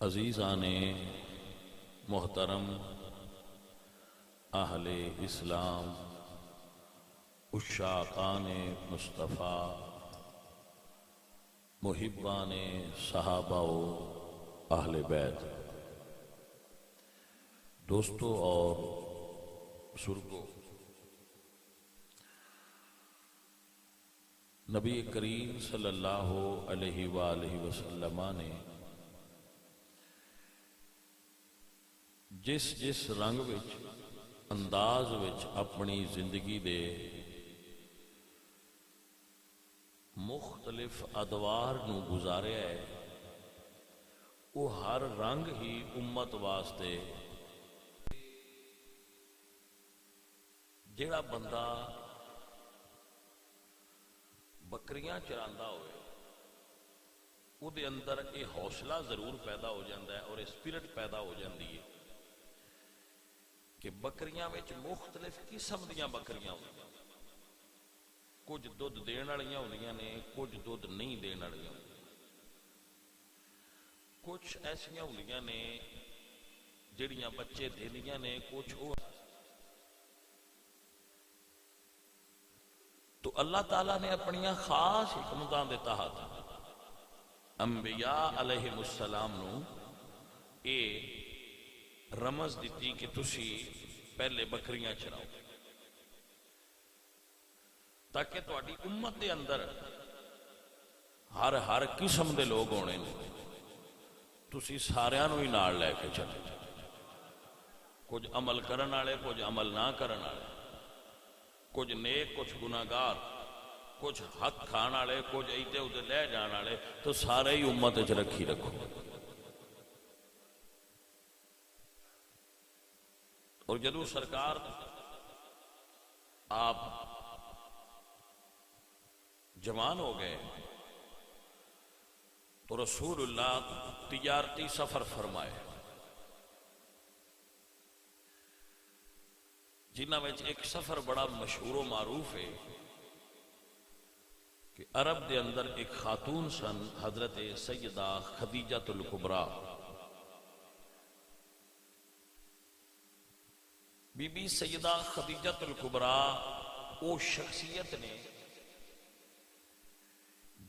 عزیزان محترم، اہل اسلام، عشاقان مصطفیٰ، محبان صحابہ و اہل بیت، دوستو اور بزرگوں، نبی کریم صلی اللہ علیہ وآلہ وسلم نے جس رنگ وچ انداز وچ اپنی زندگی دے مختلف ادوار نو گزاریا ہے، وہ ہر رنگ ہی امت واسطے جڑا بندہ بکریاں چراندا ہوئے او دے اندر یہ حوصلہ ضرور پیدا ہو جاتا ہے اور اسپرٹ پیدا ہو جاتی ہے کہ بکریاں وچ مختلف قسم دیاں بکریاں ہوندیاں، کچھ دودھ دین والیاں ہوندیاں نے، کچھ دودھ نہیں دین والیاں، کچھ ایسیاں ہوندیاں نے جڑیاں بچے دیندیاں نے، کچھ او۔ تو اللہ تعالیٰ نے اپنی خاص حکمتاں دے تحت انبیاء علیہ السلام نو اے رمز دیتی کہ تسی پہلے بکریاں چراؤ تاکہ تہاڈی امت دے اندر ہر قسم دے لوگ ہونے تسی ساریاں نو ہی نال لے کے چلے، کچھ عمل کرن والے، کچھ عمل نہ کرن والے، کچھ نیک، کچھ گناہگار، کچھ حق کھان والے، کچھ ادھر ادھر لے جان والے، تو سارے ہی امت وچ رکھی رکھو۔ اور جدو سرکار آپ جوان ہو گئے تو رسول اللہ تجارتی سفر فرمائے، جنہاں وچ ایک سفر بڑا مشہور و معروف ہے کہ عرب دے اندر ایک خاتون سن حضرت سیدہ خدیجہ الکبریٰ، بی بی سیدہ خدیجہ الکبریٰ او شخصیت نے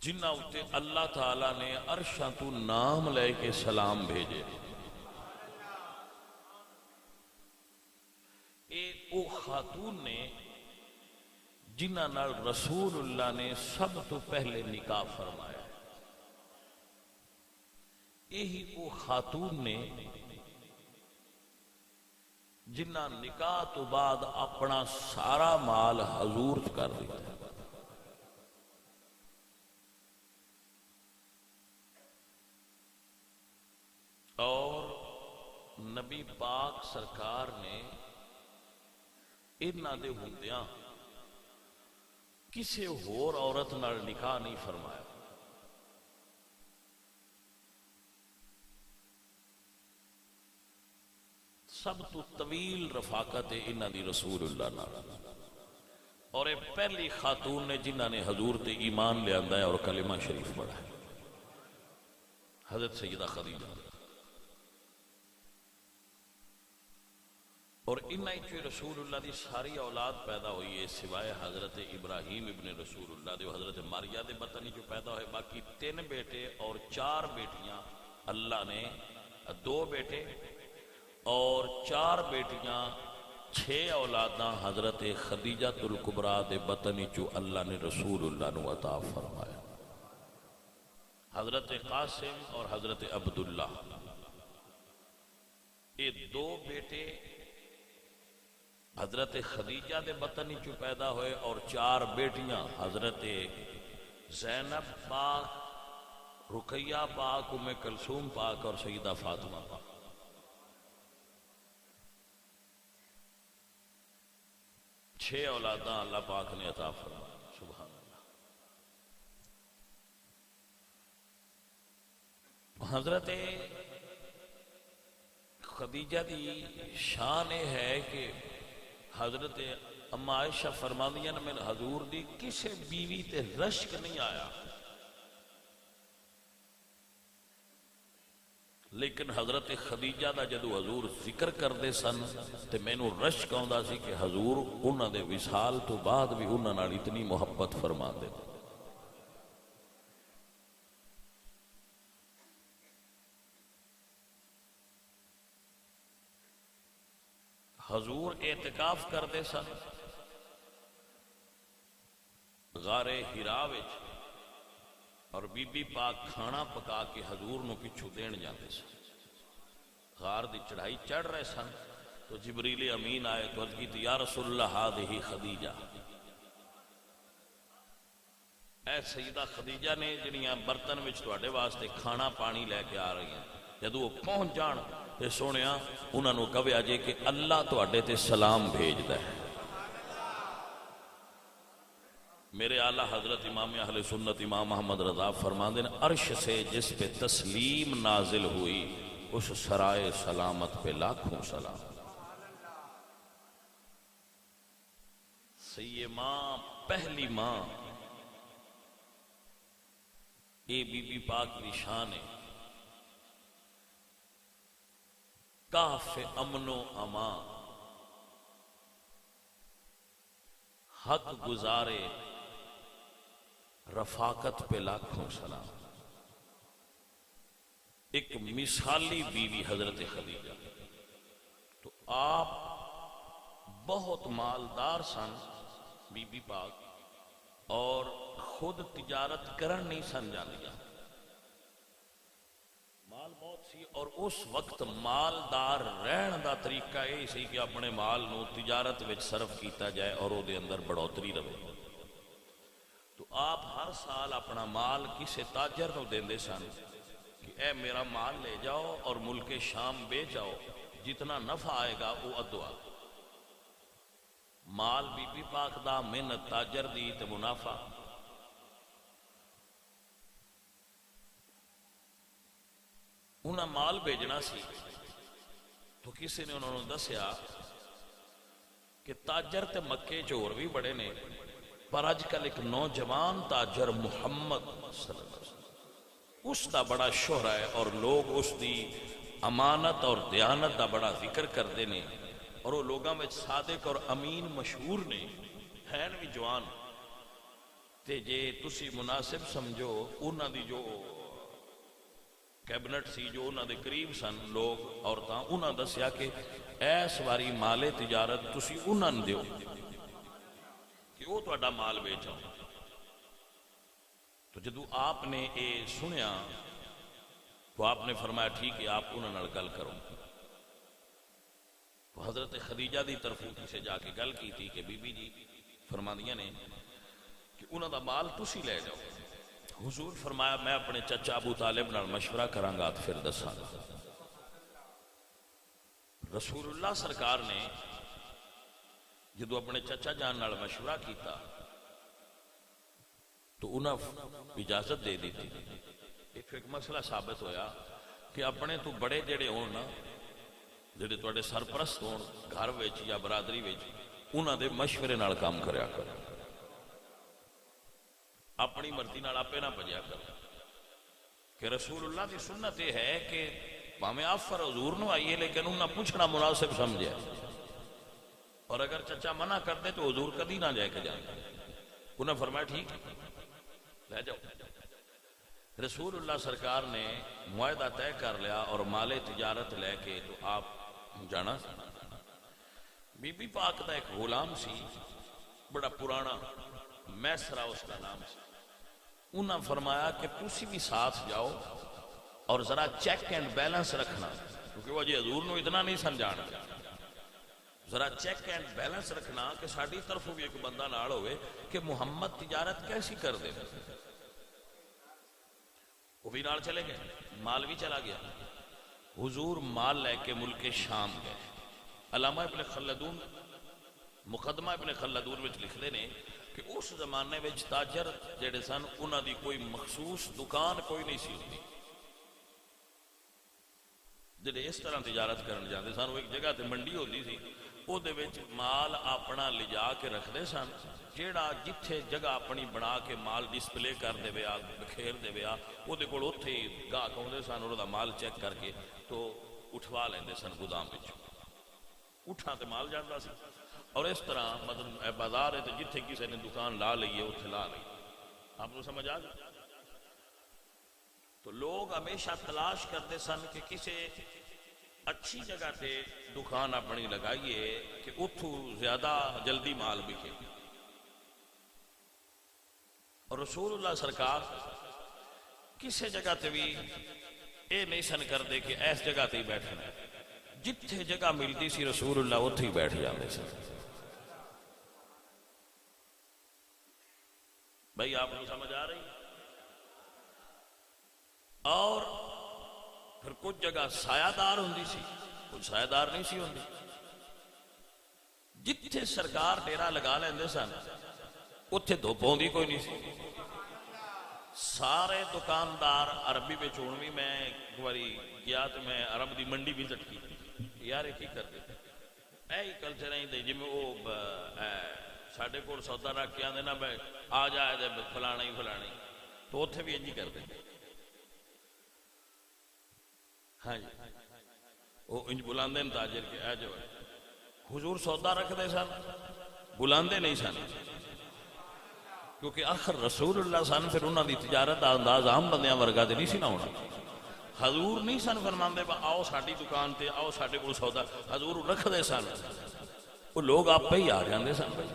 جنہاں اُتے اللہ تعالیٰ نے عرشاں تو نام لے کے سلام بھیجے۔ او خاتون نے جنہاں نال رسول اللہ نے سب تو پہلے نکاح فرمایا، یہی او خاتون نے جنہاں نکاح تو بعد اپنا سارا مال حضور کر دیا، اور نبی پاک سرکار نے انہاں دے ہوندیاں کسی ہور عورت نال نکاح نہیں فرمایا۔ سب تو طویل رفاقت ہے انہاں دی رسول اللہ نال، اور یہ پہلی خاتون نے جنہاں نے حضور تے ایمان لے آندا ہے اور کلمہ شریف پڑھا ہے، حضرت سیدہ خدیجہ۔ اور انہاں چ رسول اللہ دی ساری اولاد پیدا ہوئی ہے سوائے حضرت ابراہیم ابن رسول اللہ دے، حضرت ماریہ دے بطن جو پیدا ہوئے، باقی 3 بیٹے اور 4 بیٹیاں اللہ نے، 2 بیٹے اور 4 بیٹیاں، 6 اولاداں حضرت خدیجہ الکبریٰ دے بطن جو اللہ نے رسول اللہ نو عطا فرمایا، حضرت قاسم اور حضرت عبداللہ۔ یہ 2 بیٹے حضرت خدیجہ دے بطن چو پیدا ہوئے اور 4 بیٹیاں حضرت زینب پاک، رقیہ پاک، ام کلثوم پاک اور سیدہ فاطمہ پاک۔ 6 اولاداں اللہ پاک نے عطا فرمایا، سبحان اللہ۔ حضرت خدیجہ دی شان ہے کہ حضرت اما عائشہ فرماندیاں نے میرے حضور دی کسے بیوی تے رشک نہیں آیا، لیکن حضرت خدیجہ دا جدو حضور ذکر کردے سن تے مینوں رشک آوندا سی کہ حضور انہاں دے وصال تو بعد بھی انہاں نال اتنی محبت فرماندے. حضور اعتکاف کردے سن غار ہرا وچ اور بی بی پاک کھانا پکا کے حضور نو پچھو دین جاندے سن. غار دی چڑھائی چڑھ رہے سن تو جبریل امین آئے تو عرض کی تھی یا رسول اللہ ہذہ خدیجہ، اے سیدہ خدیجہ نے جنیاں برتن وچ تواڈے واسطے کھانا پانی لے کے آ رہی ہیں. جدو وہ پہنچ جان تے سونیا انہاں نو کہیا جے کہ اللہ تواڈے تے سلام بھیجدا ہے. میرے اعلیٰ حضرت امام اہل سنت امام محمد رضا فرماندے ہیں عرش سے جس پہ تسلیم نازل ہوئی اس سرائے سلامت پہ لاکھوں سلام. سید ماں پہلی ماں اے بی بی پاک دی شان ہے. کاف امن و امان، حق گزارے رفاقت پہ لاکھوں سلام. ایک مثالی بیوی حضرت خدیجہ. تو آپ بہت مالدار سن بی بی پاک اور خود تجارت کرن نہیں سن جاندیاں، مال بہت سی اور اس وقت مالدار رہن دا طریقہ یہ سی کہ اپنے مال نو تجارت وچ صرف کیتا جائے اور او دے اندر بڑھوتری رہے. تو آپ ہر سال اپنا مال کسی تاجر نو دیندے سن کہ اے میرا مال لے جاؤ اور ملک شام بیچ جاؤ، جتنا نفع آئے گا وہ ادوا. مال بی بی پاک دا محنت تاجر دی تے منافع. انہاں مال بھیجنا سی تو کسی نے انہوں نے دسیا کہ تاجر تے مکے چور بھی بڑے نے، پر آج کل ایک نوجوان تاجر محمد صلی اللہ علیہ وسلم اس دا بڑا شہرہ ہے اور لوگ اس دی امانت اور دیانت دا بڑا ذکر کرتے ہیں اور وہ لوگاں میں صادق اور امین مشہور نے ہیں بھی جوان. تے جے تسی مناسب سمجھو انہاں دی جو کیبنٹ سی جو انہاں دے قریب سن لوگ عورتاں انہاں دسیا کہ ایس واری مال تجارت تسی انہاں دیو کہ وہ تہاڈا مال بیچو. تو جدو آپ نے یہ سنیا تو آپ نے فرمایا ٹھیک ہے آپ انہوں نے گل کرو. تو حضرت خدیجہ دی طرف کسی جا کے گل کی تھی کہ بی بی جی فرماندیاں نے کہ انہوں دا مال تسی لے جاؤ. حضور فرمایا میں اپنے چچا ابو طالب نال مشورہ کرانگا تو پھر دساں گا. رسول اللہ سرکار نے جدو اپنے چچا جان نال مشورہ کیتا تو انہاں اجازت دے دی تھی. ایک مسئلہ ثابت ہویا کہ اپنے تو بڑے جڑے ہون نا جڑے تواڈے سرپرست ہون گھر وچ یا برادری وچ انہاں دے مشورے نال کام کریا کر، اپنی مرضی نال آپے نہ بجیا کر. کہ رسول اللہ کی سنت یہ ہے کہ پاویں آفر حضور نو آئیے لیکن انہاں پوچھنا مناسب سمجھے اور اگر چچا منع کر دے تو حضور کدی نہ جائے کے جانے. انہاں فرمایا ٹھیک لے جاؤ. رسول اللہ سرکار نے معاہدہ طے کر لیا اور مال تجارت لے کے تو آپ جانا. بی بی پاک دا ایک غلام سی بڑا پرانا میسرا اس کا نام سی. انہاں فرمایا کہ تسی بھی ساتھ جاؤ اور ذرا چیک اینڈ بیلنس رکھنا کیونکہ وہ جی حضور نو اتنا نہیں سمجھانا. ذرا چیک اینڈ بیلنس رکھنا کہ ساڑی طرف بھی ایک بندہ نال ہوئے کہ محمد تجارت کیسی کر دے. وہ بھی نال چلے گئے، مال بھی چلا گیا. حضور مال لے کے ملک شام گئے. علامہ ابن خلدون مقدمہ ابن خلدون وچ لکھ دے نے کہ اس زمانے وچ تاجر جڑے سن انہاں دی کوئی مخصوص دکان کوئی نہیں سی ہوندی. جڑے اس طرح تجارت کرن جاندے سن، وہ ایک جگہ تے منڈی ہوندی سی، او دے وچ مال اپنا لجا کے رکھدے سن، جیڑا جتھے جگہ اپنی بنا کے مال ڈسپلے کر دے ویا بکھیر دے ویا، او دے کول اوتھے گاہک آوندے سن، اور دا مال چیک کر کے تو اٹھوا لیندے سن گودام وچ، اٹھاں تے مال جاندا سی۔ اور اس طرح مطلب بازار ہے تو جتھے کسی نے دکان لا لئی ہے اتنے لا لئی، آپ کو سمجھ آ گئی؟ تو لوگ ہمیشہ تلاش کرتے سن کہ کسی اچھی جگہ تے دکان اپنی لگائیے کہ اتھو زیادہ جلدی مال بکے۔ اور رسول اللہ سرکار کسی جگہ تے بھی اے نہیں سن کرتے کہ ایس جگہ تے ہی بیٹھنا ہے، جتھے جگہ ملتی سی رسول اللہ اتھے ہی بیٹھ جاتے سن۔ بھائی آپ کو سمجھ آ رہی؟ اور پھر کچھ جگہ سایہ دار ہوندی سی، کچھ سایہ دار نہیں سی ہوندی۔ جتھے سرکار ڈیرا لگا لیندے سن اتھے دھوپ ہوندی کوئی نہیں سی۔ سارے دکاندار عربی میں چونوی، میں ایک باری گیا تو میں عرب دی منڈی بھی جٹکی یار کی کر دے اے ہی کلچر ہیں دے جی میں وہ ساڑھے کوڑ سودا رکھ کے آنے نا میں آ جائے دے فلانا ہی فلانا ہی، تو اتھے بھی انجی کر دے۔ ہاں جی وہ انج بلاندے تاجر کے اے جو ہے حضور سودا رکھ دے سن، بلاندے نہیں سن، کیونکہ آخر رسول اللہ سن، پھر انہاں دی تجارت انداز عام بندیاں ورگا دے نہیں سی نہ ہونا۔ حضور نہیں سن فرماندے با آؤ ساڑھی دکان تے آؤ ساڑھے کو سودا، حضور رکھ دے سن، وہ لوگ آپ پہ ہی آ جاندے سن۔ بھائی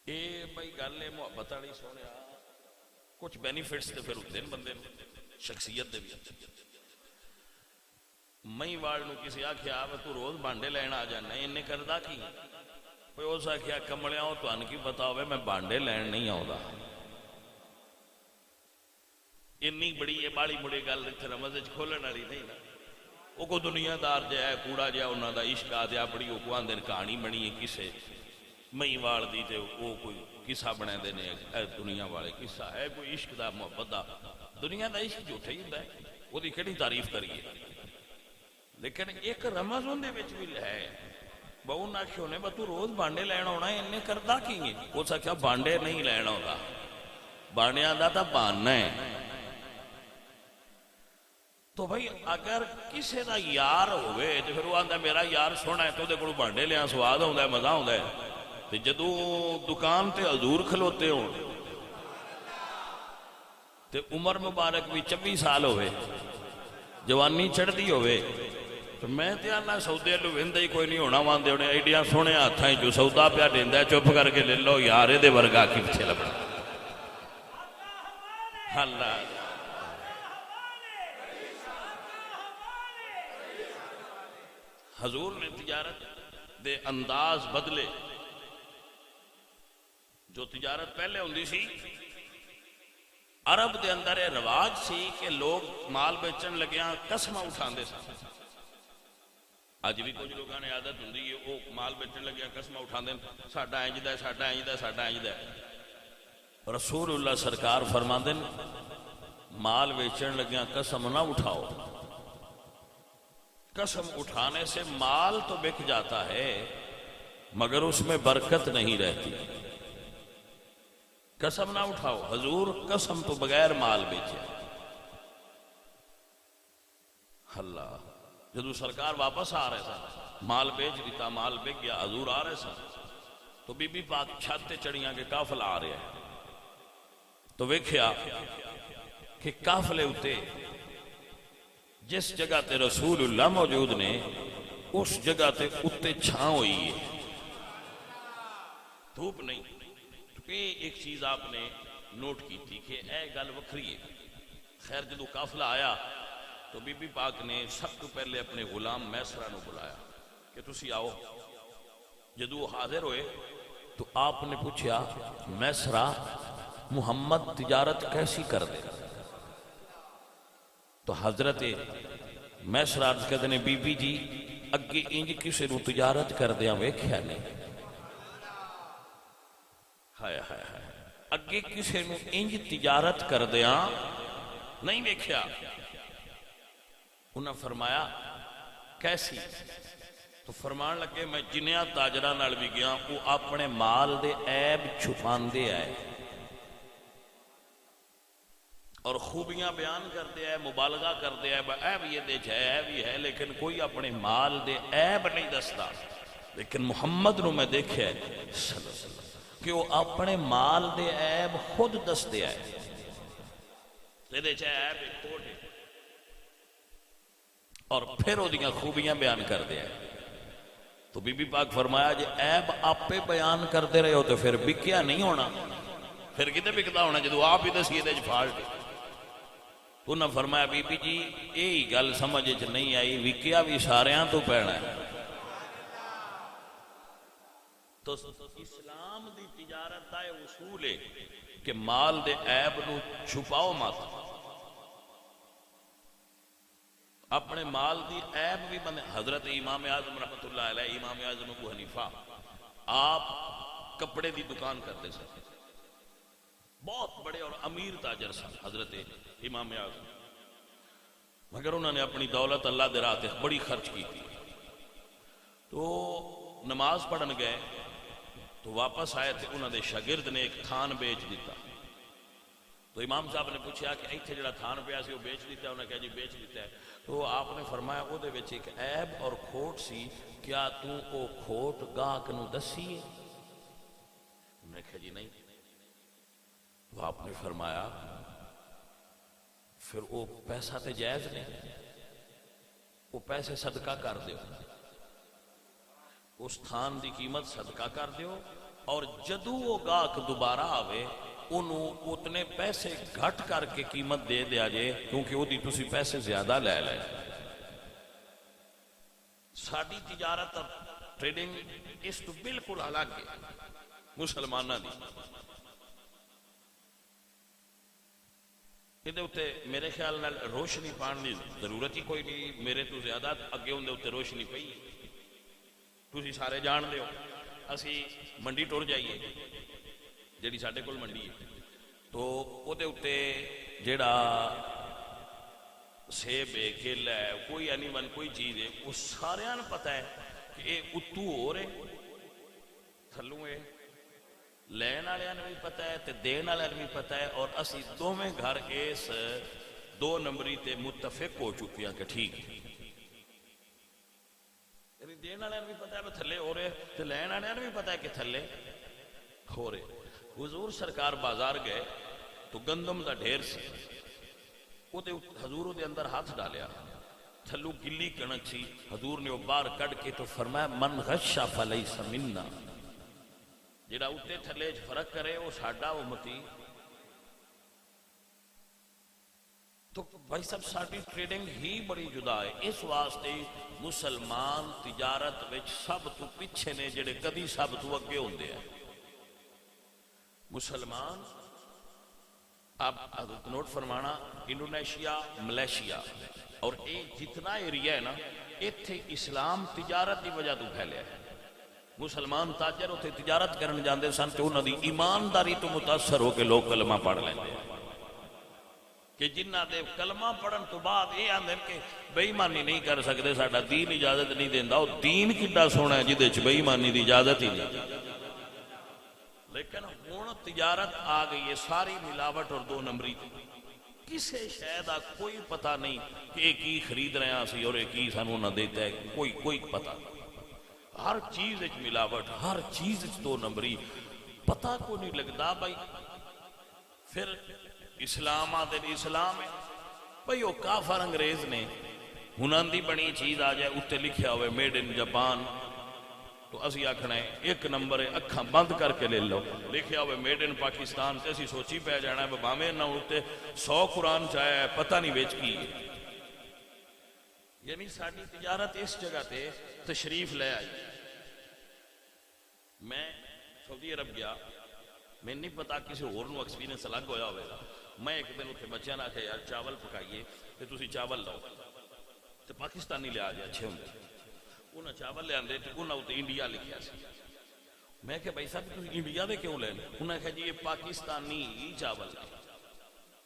اے بھائی گل ہے محبت والی سونے کچھ بینیفٹس تے پھر ہوتے ہیں بندے شخصیت دے بھی۔ مئی واڑ نو کسی آکھیا تو روز بانڈے لین آ جانا ہے، انہیں کردا کی؟ کوئی اس آکھیا کملیاں ہو تو ان کی پتا ہوئے میں بانڈے لین نہیں آؤں۔ انی بڑی یہ بالی مڑی گل اتنے رمض کھولن والی نہیں نا، وہ کو دنیا دار جا ہے کوڑا جا انہوں دا عشق آ جا بڑی وہ کو آندے کہانی بنی ہے کسے مئی وال دی تے وہ کوئی قصہ بنے دینے دنیا والے قصہ ہے کوئی عشق دا محبت دا، دنیا دا عشق جھوٹا ہی ہوندا ہے، وہ دی کیڑی تعریف کریے۔ لیکن ایک رمض ان دے وچ بھی ہے، بہو ناکھیوں نے تو روز بانڈے لین آنا ہے، انہیں کردا کی ہے؟ وہ سکھیا بانڈے نہیں لین آنا، بانڈیاں دا تا باننا ہے۔ تو بھائی اگر کسی دا یار ہوئے تو پھر وہ آندہ میرا یار سونا ہے تو دے کڑو بانڈے لیا سواد ہوندہ ہے مزہ ہوندہ ہے، تو جدو دکان تے حضور کھلوتے ہوں تے عمر مبارک بھی 24 سال ہوئے، جوانی چڑھ دی ہوئے، تو میں تے آنا سودے لو ویندہ ہی کوئی نہیں ہونا واندے ہونے ایڈیاں سونے آتھا ہیں جو سودا پیا دیندہ ہے چپ کر کے لے لو یارے دے ورگا کی پچھے لبنا۔ اللہ حضور نے تجارت دے انداز بدلے، جو تجارت پہلے ہوندی سی عرب دے اندر رواج سی کہ لوگ مال بیچن لگیاں قسمہ اٹھان دے سن۔ آج بھی کچھ لوگاں نے عادت ہوندی ہے وہ مال بیچن لگیاں قسمہ اٹھان دے ساڑھا انج دا ساڑھا انج دا ساڑھا انج دا۔ رسول اللہ سرکار فرمان دیں مال بیچن لگیاں قسم نہ اٹھاؤ، قسم اٹھانے سے مال تو بک جاتا ہے مگر اس میں برکت نہیں رہتی۔ قسم نہ اٹھاؤ، حضور قسم تو بغیر مال بیچے۔ اللہ جدو سرکار واپس آ رہے سن مال بیچ دیتا، مال بک گیا، حضور آ رہے سن تو بی بی پاک چھاتے چڑیاں کے قافلہ آ رہے ہیں، تو ویکھیا کہ قافلے اتے جس جگہ تے رسول اللہ موجود نے اس جگہ تے اتے چھاں ہوئی ہے، دھوپ نہیں۔ تو یہ ایک چیز آپ نے نوٹ کی تھی کہ اے گل وکھری ہے۔ خیر جدو قافلہ آیا تو بی بی پاک نے سب تو پہلے اپنے غلام میسرہ نو بلایا کہ تسی آؤ۔ جدو حاضر ہوئے تو آپ نے پوچھا میسرہ محمد تجارت کیسی کر دے؟ تو حضرت میسرہ عرض کہتے ہیں بی بی جی اگے انج کسی نو تجارت کر دیا ویکھیا نہیں، ہائے ہائے ہائے، اگے کسی نو انج تجارت کر دیا نہیں ویکھیا. انہاں فرمایا کیسی؟ تو فرمان لگے میں جنیاں تاجراں نال بھی گیا وہ اپنے مال دے عیب چھپاندے آئے اور خوبیاں بیان کرتے ہیں، مبالغہ کرتے ہیں، اے بھی یہ دیکھ ہے، اے بھی ہے، لیکن کوئی اپنے مال دے عیب نہیں دستا. لیکن محمد نو میں دیکھے صلی اللہ علیہ وسلم کہ وہ اپنے مال دے عیب خود دستے ہیں. یہ دیکھ ہے عیب ایک کوٹ ہے اور پھر وہ دیاں خوبیاں بیان کرتے ہیں. تو بی بی پاک فرمایا جی عیب آپ بیان کرتے رہے ہو تو پھر بکیا نہیں ہونا، پھر کتے بکتا ہونا جدو آپ ہی دسی دے فالٹ. انہاں فرمایا بی بی جی یہی گل سمجھ نہیں آئی، وکیا بھی ساریاں تو پینا ہے. تو اسلام دی تجارت دا اصول ہے کہ مال دے عیب نو چھپاؤ مت. اپنے مال دی عیب بھی بندے. حضرت امام اعظم رحمۃ اللہ علیہ، امام اعظم ابو حنیفہ، آپ کپڑے دی دکان کرتے سن، بہت بڑے اور امیر تاجر سن حضرت امام اعظم، مگر انہوں نے اپنی دولت اللہ دے راہ تے بڑی خرچ کی تھی. تو نماز پڑھن گئے تو واپس آئے تھے، انہوں نے شاگرد نے ایک تھان بیچ دیتا. تو امام صاحب نے پوچھا کہ ایتھے جڑا تھان پیا سی وہ بیچ دیتا ہے؟ انہوں نے کہا جی بیچ دیتا ہے. تو آپ نے فرمایا وہ دے وچ ایک عیب اور کھوٹ سی، کیا تو او کھوٹ گاہک نو دسی ہے؟ انہوں نے کہا جی نہیں. تو آپ نے فرمایا پھر وہ پیسہ تے جائز نہیں، وہ پیسے صدقہ کر دیو، اس تھان دی قیمت صدقہ کر دیو، اور جدو وہ گاہک دوبارہ آوے انہوں اتنے پیسے گھٹ کر کے قیمت دے دیا جے، کیونکہ وہ دی تسی پیسے زیادہ لے لے. ساڑی تجارت ٹریڈنگ اس تو بالکل الگ ہے مسلمانہ دی. یہ اتنے میرے خیال نال روشنی پان دی ضرورت ہی کوئی نہیں، میرے تو زیادہ اگے ہوں اتنے روشنی پئی. تسی سارے جان دے ہو اسی منڈی ٹور جائیے جیڑی ساڈے کول منڈی ہے، تو وہ اتنے جیڑا سیب ہے، کیلا ہے، کوئی اینیمل کوئی چیز ہے، وہ سارے نے پتہ ہے کہ یہ اتو ہو رہے تھلوں ہے، لین والے نے بھی پتہ ہے تے دین والے نے بھی پتہ ہے، اور اسی دوویں گھر اس 2 نمبری تے متفق ہو چکی ہیں کہ ٹھیک ہے. یعنی دین والے نے بھی پتہ ہے کہ تھلے ہو رہے تے لین والے نے بھی پتہ ہے کہ تھلے ہو رہے. حضور سرکار بازار گئے تو گندم دا ڈھیر سی، حضور دے اندر ہاتھ ڈالیا، تھلو گلی کنک سی، حضور نے وہ باہر کڑ کے تو فرمایا من غش فلیس منا، جڑا اتے تھلے فرق کرے وہ ساڈا امتی. تو بھائی سب ساری ٹریڈنگ ہی بڑی جدا ہے. اس واسطے مسلمان تجارت وچ سب تو پیچھے نے جڑے کدی سب تو اگے ہوندے ہیں. مسلمان آپ نوٹ فرمانا، انڈونیشیا، ملیشیا اور یہ جتنا ایریا ہے نا، ایتھے اسلام تجارت دی وجہ تو پھیلیا ہے. مسلمان تاجر اتنے تجارت کرن جاندے سن تے انہاں دی ایمانداری تو متاثر ہو کے لوگ کلمہ پڑھ لیندے ہیں، کہ جنہ دے کلمہ پڑھن تو بعد یہ آندے کہ بے ایمانی نہیں کر سکتے، ساڈا دین اجازت نہیں دیندا. او دین کڈا سونا ہے جدے وچ بے ایمانی دی اجازت ہی نہیں. لیکن ہن تجارت آ گئی ہے ساری ملاوٹ اور 2 نمبری، کسے شے دا کوئی پتہ نہیں کہ یہ کی خرید رہے ہیں اسی اور یہ کی سانوں نہ دیتا ہے، کوئی پتہ. ہر چیز وچ ملاوٹ، ہر چیز وچ 2 نمبری، پتہ کو نہیں لگتا. بھائی پھر اسلام آدھے اسلام ہے بھائی، وہ کافر انگریز نے ہناں دی بنی چیز آ جائے اتنے لکھیا ہوئے میڈ ان جاپان، تو اسی آکھنا ہے 1 نمبر ہے، اکھاں بند کر کے لے لو. لکھیا ہوئے میڈ ان پاکستان تے اسی سوچی پہ جانا ہے باویں نہ اتنے 100 قرآن چاہیا ہے، پتہ نہیں ویچ کی ہے. یعنی ساری تجارت اس جگہ تے تشریف لے آئی. میں سعودی عرب گیا، میں نہیں پتا کسی اور نو ایکسپیرینس الگ ہویا ہوئے گا. میں ایک دن اتنے بچیاں نے آکھیا یار چاول پکائیے تے تسی چاول لاؤ، تے پاکستانی لے آ جائے اچھے ہوندے. انہاں چاول لے آندے تے انہاں اتنے انڈیا لکھیا سی. میں کہ بھائی صاحب تسی انڈیا دے کیوں لے؟ انہاں کہا جی یہ پاکستانی چاول ہے.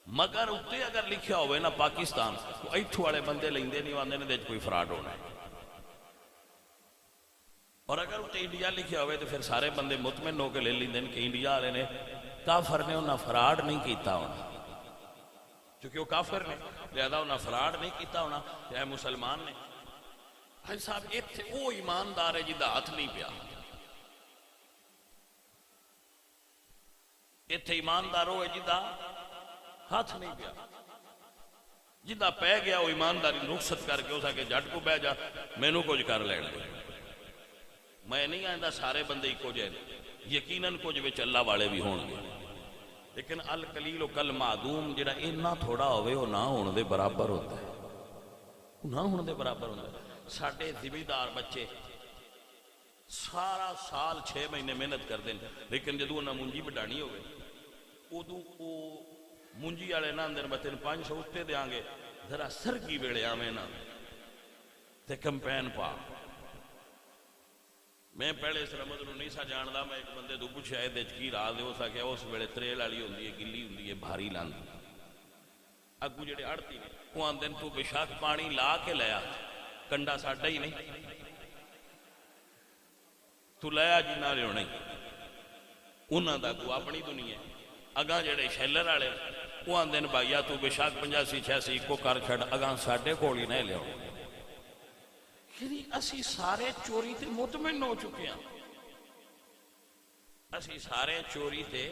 مگر اتنے اگر لکھیا ہوئے نا پاکستان تو ایتھوں والے بندے لیندے نہیں آندے نے کوئی فراڈ ہونا ہے، اور اگر اتنے انڈیا لکھیا ہوئے تو پھر سارے بندے مطمئن ہو کے لے لیندے کہ انڈیا والے نے کافر نے انہاں فراڈ نہیں کیتا ہونا، کیونکہ وہ کافر نے لہذا انہاں فراڈ نہیں کیتا ہونا، چاہے مسلمان نے۔ بھائی صاحب اتنے وہ ایماندار ہے جدا ہاتھ نہیں پیا، اتنے ایماندار ہوئے جدا ہاتھ نہیں پیا، جدا پہ گیا وہ ایمانداری رخصت کر کے اس کے جٹ کو بہ جا مینوں کچھ کر لین دے، میں نہیں آئندہ سارے بندے ہی کچھ ہیں، یقیناً کچھ وچ اللہ والے بھی ہون گے، لیکن القلیل و کل معدوم جڑا اتنا تھوڑا ہوئے وہ نہ ہونے دے برابر ہوتا ہے، نہ ہونے دے برابر ہوتا ہے۔ ساڈے ذمہ بچے سارا سال 6 مہینے محنت کر دیں، لیکن جدو انہیں مونجی بڑھانی ہوئے ادو وہ مونجی والے نہ اندر بچے 500 اٹھتے دیاں گے، ذرا سرگی ویلے آویں نا تے کمپین پا۔ میں پہلے اس رمض نو نہیں سا جاندا، میں ایک بندے تو پوچھا اے دے کی راز ہو سکے، اس ویلے تریل والی ہوندی ہے، گلی ہوندی ہے، بھاری لاندی، اگو جڑے اڑتی نے وہ آندے تو بے شک پانی لا کے لیا، کنڈا ساڈا ہی نہیں، تو لیا جنہ لے نہیں، انہاں دا کو اپنی دنیا، اگاں جڑے شیلر والے وہ آندے بھائیا تو بے شک 85-86 کو کر چھڑ، اگاں ساڈے کول ہی نہ لیاؤ۔ یعنی اسی سارے چوری تے مطمئن ہو چکے ہیں، اسی سارے چوری تے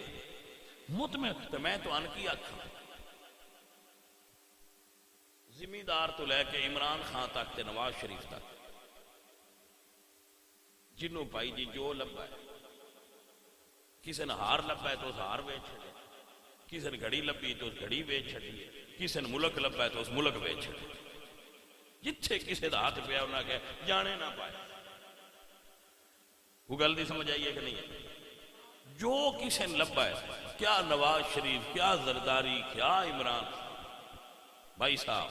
مطمئن، تو میں تو ان کی آکھاں زمیندار تو لے کے عمران خان تک تے نواز شریف تک جنوں پائی جی جو لبا ہے، کسی نے ہار لبا ہے تو اس ہار بیچ چھڑے، کسی نے گھڑی لبی تو اس گھڑی بیچ چھڑی، کسی نے ملک لبا ہے تو اس ملک بیچ چھڑے، جتھے کسی دا ہاتھ پیا انہاں کہ جانے نہ پائے۔ وہ گل دی سمجھ آئیے کہ نہیں؟ جو کسی نے لبا ہے، کیا نواز شریف، کیا زرداری، کیا عمران، بھائی صاحب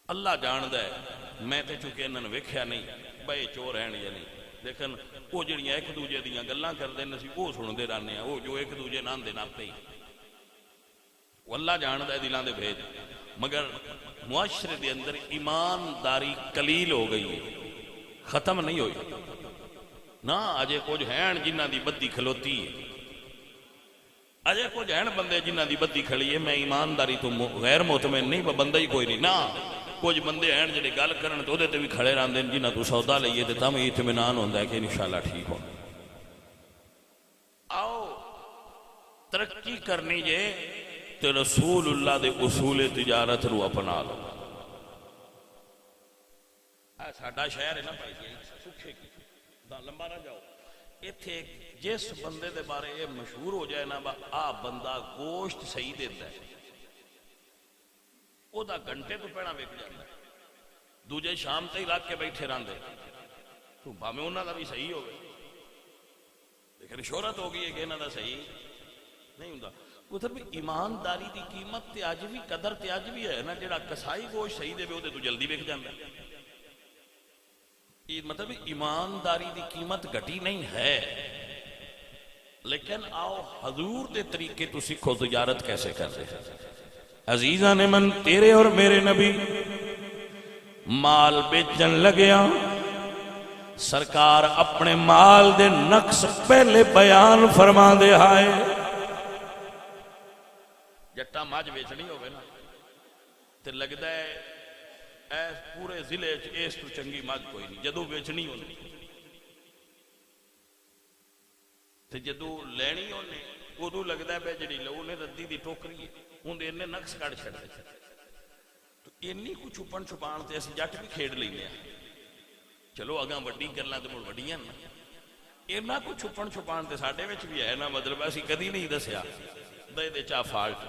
اللہ جاندہ ہے، میں تے چونکہ انہوں نے ویکھیا نہیں بھائی چور ہیں یا نہیں، لیکن وہ جڑیاں ایک دوجے دیاں گلاں کردے نے وہ سندے رہنے ہیں، وہ جو ایک دوجے نہ دے نہ پئی، وہ اللہ جاندہ ہے دلاں دے بھیج، مگر معاشرے دے اندر ایمانداری قلیل ہو گئی ہے، ختم نہیں ہوئی نا، اجے کچھ ہیں جنہاں دی بدی کھلوتی ہے، اجے کچھ ہیں بندے جنہاں دی بدی کھڑی ہے، میں ایمانداری تو غیر مطمئن نہیں، بندہ ہی کوئی نہیں نا، کچھ بندے ہیں جڑے گل کرن تو دے تے بھی کھڑے رہندے جنہاں تو سودا لئیے تے تم اطمینان ہوندا ہے کہ انشاءاللہ ٹھیک ہو۔ آؤ ترقی کرنی جے تے رسول اللہ دے اصول تجارت رو اپنا لو۔ ساڈا شہر ہے نا بھائی جی سکھے کی لمبا نہ جاؤ، ایتھے جس بندے دے بارے یہ مشہور ہو جائے نا آ بندہ گوشت صحیح دیتا ہے، او دا گھنٹے تو پیڑا ویک جاتا ہے، دوجے شام تے ہی رکھ کے بیٹھے رہندے تو بھاویں انہاں دا بھی صحیح ہوگا، لیکن شہرت ہو گئی ہے کہ انہاں دا صحیح نہیں ہوندا۔ ادھر بھی ایمانداری دی قیمت تے اج بھی قدر تے اج بھی ہے نا، جڑا کسائی گوشت صحیح دے او تو جلدی وک جاندا ہے، مطلب ایمانداری دی قیمت گھٹی نہیں ہے، لیکن آؤ حضور دے طریقے تو سیکھو تجارت کیسے کرتے ہیں۔ عزیزاں نے من تیرے اور میرے نبی مال بیچن لگیا، سرکار اپنے مال دے نقص پہلے بیان فرما دے ہائے، جٹا ماج بیچنی ہوگے نا تے لگتا ہے ایس پورے ضلع اس تو چنگی ماج کوئی نہیں، جدو بیچنی ہونے تے جدو لینی ہونے ادو لگتا ہے بے جڑی لو نے ردی دی ٹوکری ہے ہوں دے انہیں نقص کٹ چھڑ دے، تو انی کو چھپن چھپان تے اسی جٹ بھی کھیڑ لینے ہیں، چلو اگاں وڈی کرنا تے مڑ وڈیاں نا، اینا کو چھپن چھپان تے ساڑھے وچ بھی ہے نا، مطلب اسی کدی نہیں دسیا دے دے چاہ فالٹ۔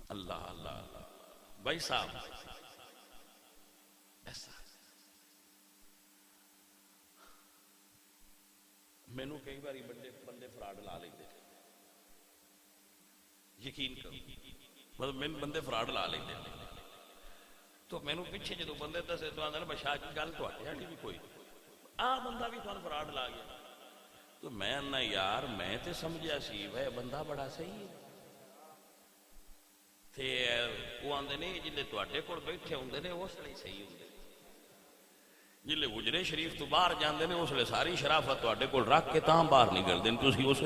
اللہ اللہ اللہ بھائی صاحب ایسا میں نو کئی باری بندے فراڈ لا لیں دے، یقین کرو مطلب میں بندے فراڈ لا لیں دے، تو میں نو پیچھے جدو بندے دسے تو آندھا بشاہ کی گل تو آٹے ہاں بھی کوئی بندہ بھی تو فراڈ لا گیا، تو میں نہ یار میں تے سمجھیا سی وہ بندہ بڑا صحیح ہے تے وہ آندے نے جلے تواڈے کول بیٹھے ہوندے نے اس لیے صحیح ہوندے جلے حجرے شریف تو باہر جاندے نے اس لیے ساری شرافت تواڈے کول رکھ کے تاں باہر نکلدے نے تسی اس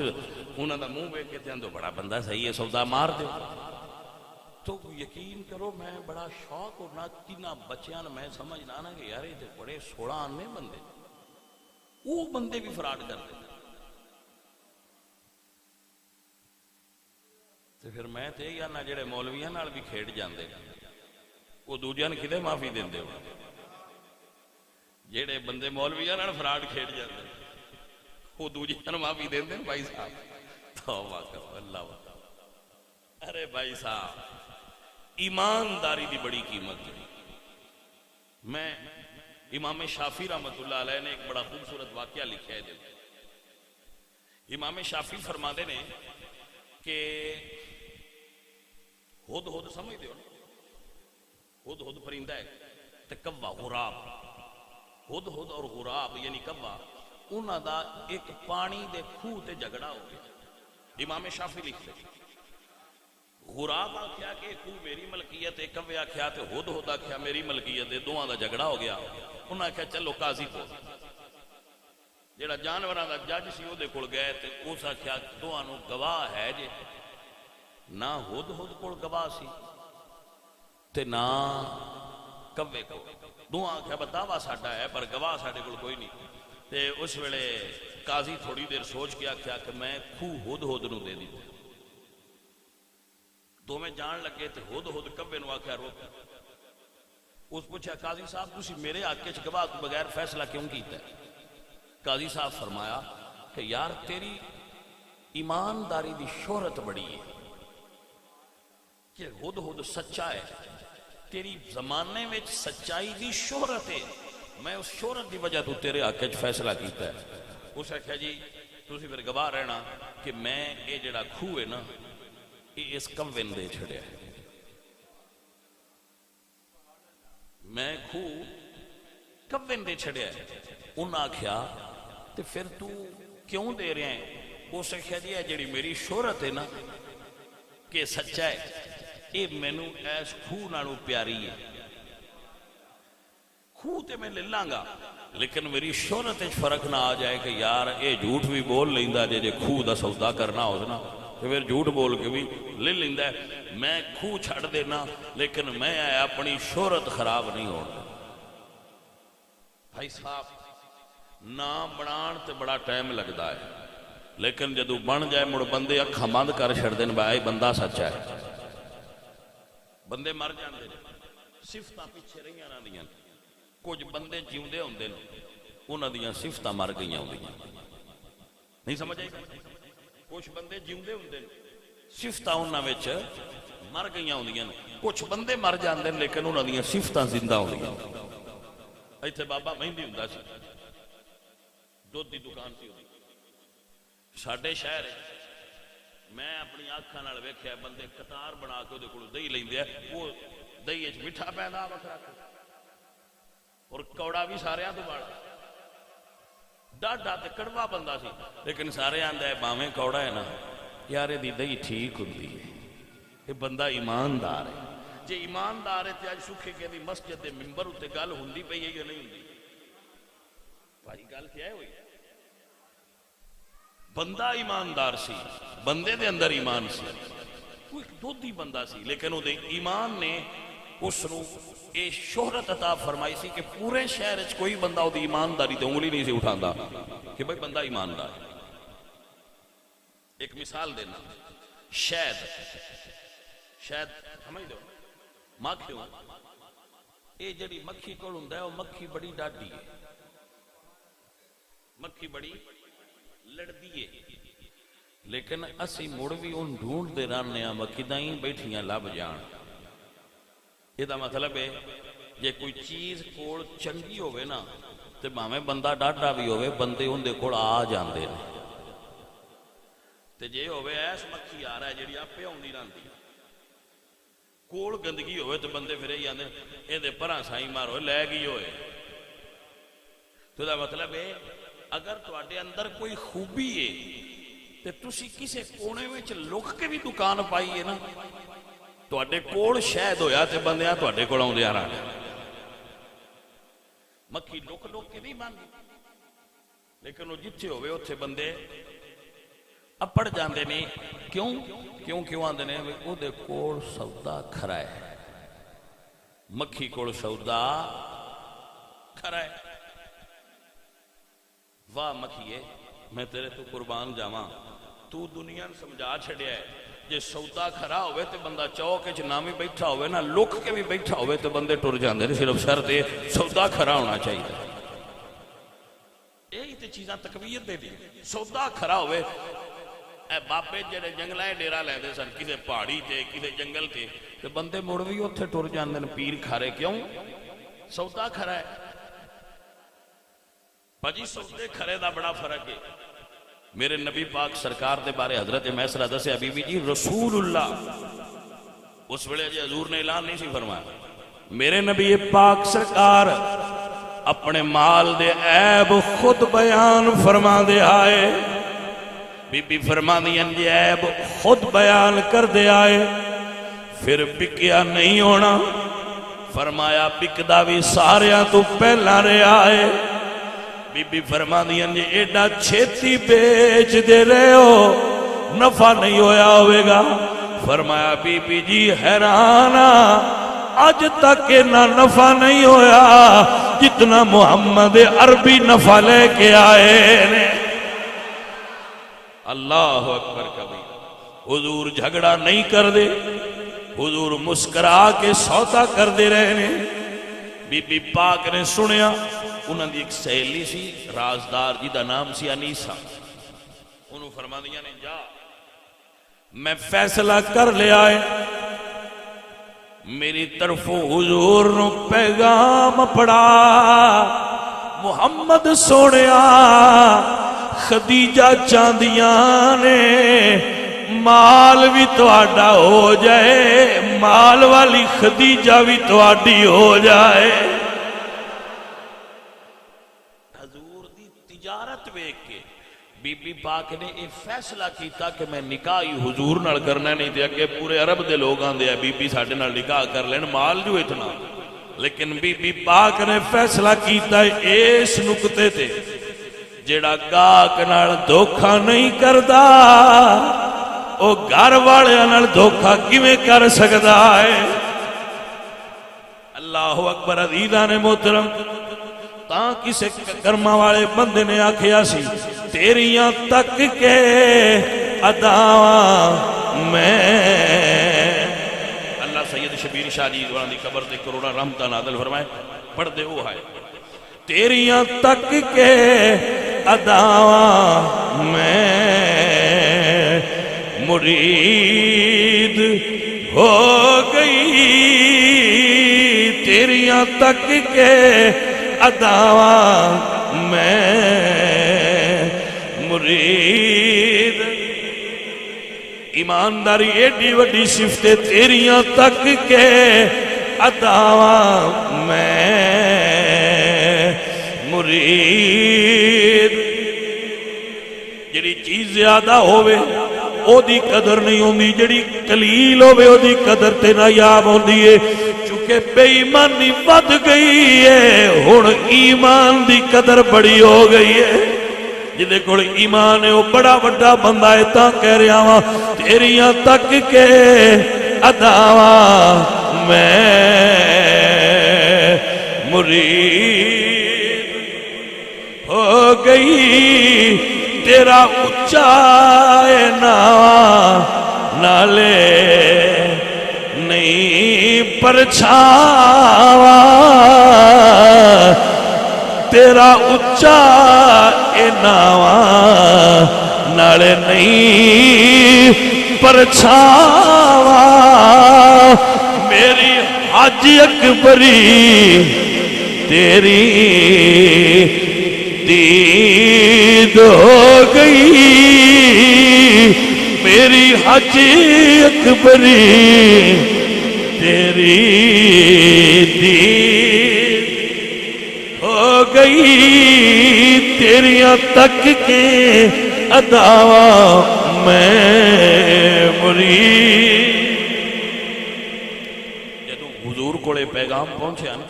انہاں دا منہ ویکھ کے تے اندو بڑا بندہ صحیح ہے سودا مار دیو تو یقین کرو میں بڑا شوق ہونا کنا بچیاں میں سمجھنا نا کہ یار یہ بڑے 16 آنے بندے وہ بندے بھی فراڈ کرتے تو پھر میں تے یا نہ جڑے مولویاں نال بھی کھیڈ جاندے وہ دوجیاں کدے معافی دیندے ہو جڑے بندے مولویاں نال فراڈ کھیڈ جاندے وہ دوجیاں معافی دیندے بھائی صاحب توبہ کرو اللہ وعلا ارے بھائی صاحب ایمانداری دی بڑی قیمت ہے میں امام شافعی رحمت اللہ علیہ نے ایک بڑا خوبصورت واقعہ لکھا ہے امام شافعی فرماتے نے کہ ہد ہد سمجھ دیو ہد ہد پرندہ ہے تے کوا غراب ہد ہد اور غراب یعنی کوا انہاں دا ایک پانی دے کھوہ تے جھگڑا ہو گیا امام شافعی لکھتے غراب آکھیا کہ کھوہ میری ملکیت ہے کوے آکھیا تے ہد ہد آکھیا میری ملکیت ہے دوہاں دا جھگڑا ہو گیا انہاں آکھیا چلو قاضی کو جڑا جانوراں دا جج سی او دے کول گئے تے اس آکھیا دوہاں نو گواہ ہے جے نہ ہد ہد کول گواہ سی تے نہ کوے کو دوہاں آکھیا بتاوا ساڈا ہے پر گواہ ساڈے کول کوئی نہیں تے اس ویلے قاضی تھوڑی دیر سوچ کے آکھیا کہ میں کھوہ ہد ہد نو دے دیتا دو میں جان لگے تے ہد ہد کبے نو آکھیا روک اس پوچھا قاضی صاحب تسی میرے حق وچ گواہ تو بغیر فیصلہ کیوں کیتا ہے قاضی صاحب فرمایا کہ یار تیری ایمانداری دی شہرت بڑی ہے کہ ہد ہد سچا ہے تیری زمانے میں سچائی دی شہرت ہے میں اس شہرت دی وجہ تو تیرے حق وچ فیصلہ کیتا ہے اس نے کہا جی تسی پھر گواہ رہنا کہ میں یہ جڑا کھوہ ہے نا اس کوین دے چھڑیا ہے میں کھوہ کوین دے چھڑیا ہے انہاں آکھیا تے پھر تو کیوں دے رہے ہیں اس نے کہا جی ہے جڑی میری شہرت ہے نا کہ سچا ہے یہ مینو ایس کھوہ نالوں پیاری ہے کھوہ تے میں لے لاں گا لیکن میری شہرت وچ فرق نہ آ جائے کہ یار اے جھوٹ بھی بول لیندا جے کھوہ دا سودا کرنا ہو نا تو پھر جھوٹ بول کے بھی لے لیندا ہے میں کھوہ چھڑ دینا لیکن میں اپنی شہرت خراب نہیں ہونا بھائی صاحب نام بنان تے بڑا ٹائم لگتا ہے لیکن جدو بن جائے مڑ بندے اکھاں بند کر چھڑ دین بھائی بندہ سچا ہے بندے مر جاندے صفتاں پیچھے رہیاں نہ دیاں کچھ بندے جیوندے ہوندے انہاں دیاں صفتاں مر گئیاں ہوندیاں نہیں سمجھ آئی کچھ بندے جیوندے ہوندے صفتاں انہاں وچ مر گئیاں ہوندیاں کچھ بندے مر جاندے لیکن انہاں دیاں صفتاں زندہ ہوندیاں ایتھے بابا مہندی ہوندا سی دودھ دی دکان سی ساڈے شہر میں اپنی آنکھاں نال ویکھیا بندے قطار بنا کے اودے کولوں دہی لیندے وہ دہی وچ میٹھا پیندا وکھرا اور کوڑا بھی ساریاں تو باڑا ڈاڈا تے کڑوا بندہ سی لیکن سارے آندے باویں کوڑا ہے نا یار دی دہی ٹھیک ہوندی ہے یہ بندہ ایماندار ہے جے ایماندار ہے تے اج سکھے کے دی مسجد دے منبر اتے گل ہوندی پئی ہے یا نہیں ہوندی بھائی گل کیا ہے ہوئی بندہ ایماندار سی بندے دے اندر ایمان سی کوئی دودھی بندہ سی لیکن وہ دے ایمان نے اس نو اے شہرت عطا فرمائی سی کہ پورے شہر وچ کوئی بندہ وہ دی ایمانداری تے انگلی نہیں سی اٹھاندا کہ بھائی بندہ ایماندار ہے ایک مثال دینا شہد سمجھ دو مکھیوں اے جڑی مکھی کول ہوندا ہے وہ مکھی بڑی ڈاڈی ہے مکھی بڑی لڑدی ہے لیکن اسی مڑ بھی ان ڈھونڈ دے رہنے ہیں مکھیاں ہی بیٹھیاں لب جان یہ دا مطلب ہے جے کوئی چیز کول چنگی ہوئے نا تے بھاویں بندہ ڈاڈا بھی ہوئے بندے ان دے کول آ جاندے نے تے جے ہوئے ایس مکھی آ رہا ہے جڑی آپے ہوندی رہندی کول گندگی ہوئے تے بندے پھر ہی آندے اے دے پراں سائیں مارو لے گئی ہوئے تو دا مطلب ہے اگر تواڈے اندر کوئی خوبی ہے تے تسی کسے کونے وچ لک کے بھی دکان پائی ہے نا، تواڈے کول شاید ہویا تے بندیاں تواڈے کول آوندیاں رہنا۔ مکھی لک لک کے نہیں باندھی، لیکن وہ جتھے ہوئے اتھے بندے اپڑ جاندے نے۔ کیوں آندے نے؟ او دے کول سودا کھرا ہے، مکھی کول سودا کھرا ہے۔ واہ مکھیے، میں تیرے تو قربان جاواں، تو دنیا نے سمجھا چھڑیا ہے۔ جے سودا کھرا ہوئے تے بندہ چوک وچ نامی بیٹھا ہوئے نا، لک کے بھی بیٹھا ہوئے تے بندے ٹر جاندے نے، صرف شرط ہے سودا کھرا ہونا چاہیے۔ یہی تے چیزاں تقویت دے دی، سودا کھرا ہوئے۔ اے بابے جڑے جنگلائے ڈیرا لیندے سن کسے پہاڑی تے کسے جنگل تے، تے بندے مڑ بھی اوتھے ٹر جاندے نے پیر کھارے۔ کیوں؟ سودا کھرا ہے۔ بھجی سودے کھرے دا بڑا فرق ہے۔ میرے نبی پاک سرکار دے بارے حضرت میسرہ دسے بی بی جی رسول اللہ، اس ویلے جی حضور نے اعلان نہیں سی فرمایا، میرے نبی پاک سرکار اپنے مال دے عیب خود بیان فرما دے آئے۔ بی بی فرما دیا جی عیب خود بیان کر دے آئے، پھر بکیا نہیں ہونا، فرمایا بکدا بھی ساریاں تو پہلا رہے آئے۔ بی بی فرما دیا جی ایڈا چھیتی بیچ دے رہے ہو، نفع نہیں ہویا ہوئے گا۔ فرمایا بی بی جی حیرانہ، آج تک نہ نفع نہیں ہویا جتنا محمد عربی نفع لے کے آئے نے۔ اللہ اکبر کبھی حضور جھگڑا نہیں کر دے، حضور مسکرا کے سودا کر دے رہے نے۔ بی بی پاک نے سنیا، انہوں نے ایک سہیلی سی رازدار جی دا نام سی انیسہ، انہوں فرما دیا نے جا میں فیصلہ کر لے آئے، میری طرف حضور نو پیغام پڑا، محمد سونیا خدیجہ چاندیاں نے مال بھی تواڈا ہو جائے، مال والی خدیجہ بھی تواڈی ہو جائے۔ حضور دی تجارت ویکھ کے بی بی پاک نے یہ فیصلہ کیتا کہ میں نکاح ہی حضور نال کرنا نہیں تے اگے پورے عرب دے لوگ آندے بی بی ساڈے نال نکاح کر لین، مال جو اتنا، لیکن بی بی پاک نے فیصلہ کیتا اس نقطے تے جیڑا گاہک نال دھوکھا نہیں کردا او گھر والے نال دھوکھا کیویں کر سکدا ہے؟ اللہ اکبر عزیزان محترم، تاں کسے کرما والے بندے نے آکھیا سی تیریاں تک کے اداواں میں۔ اللہ سید شبیر شاہ جی دوان دی قبر تے کروڑا رحمتہ نازل فرمائے، پڑھ دے وہ ہے تیریاں تک کے اداواں میں مرید ہو گئی، تیریاں تک کے اداواں میں مرید۔ ایمانداری ایڈی وڈی صفت تیریاں تک کے اداواں میں مرید۔ جڑی چیز زیادہ ہوئے او دی قدر نہیں ہوندی، جڑی قلیل ہوئے او دی قدر تے نایاب ہوندی ہے۔ چونکہ بے ایمانی ود گئی ہے، ہن ایمان دی قدر بڑی ہو گئی ہے۔ جدے کول ایمان ہے وہ بڑا بڑا بندہ ہے، تاں کہہ رہا ہاں تیریاں تک کے اداواں میں مرید ہو گئی، تیرا اچا نام نالے نہیں پرچھاوا، تیرا اچا نام نالے نہیں پرچھاوا۔ میری حج اکبری تیری دید ہو گئی، میری حج اکبری تیری دید ہو گئی، تیری انگلیاں تک کے اداوا میں مرید. جدو حضور کوڑے پیغام پہنچے نا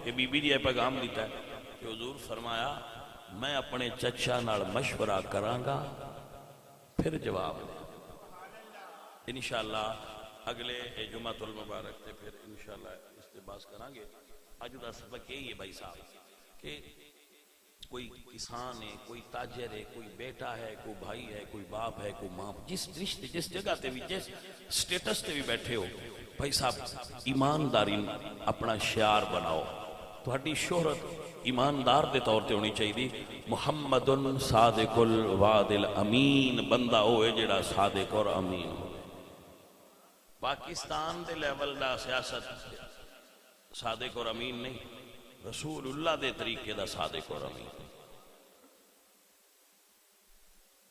کہ بی بی یہ پیغام دیتا ہے کہ حضور فرمایا میں اپنے چچا نال مشورہ کرانگا پھر جواب دے. انشاءاللہ اگلے جمعۃ المبارک تے پھر انشاءاللہ استباس کریں گے. آج دا سبق یہی ہے بھائی صاحب کہ کوئی کسان ہے، کوئی تاجر ہے، کوئی بیٹا ہے، کوئی بھائی ہے، کوئی باپ ہے، کوئی ماں، جس رشتے جس جگہ تے بھی جس سٹیٹس تے بھی بیٹھے ہو بھائی صاحب ایمانداری اپنا شعار بناؤ. تہاڈی شہرت ایماندار دے طور تے ہونی چاہیے. محمد صادق الوعد الامین بندہ ہوئے جڑا صادق اور امین ہو. پاکستان دے لیول دا سیاست صادق اور امین نہیں، رسول اللہ دے طریقے دا صادق اور امین.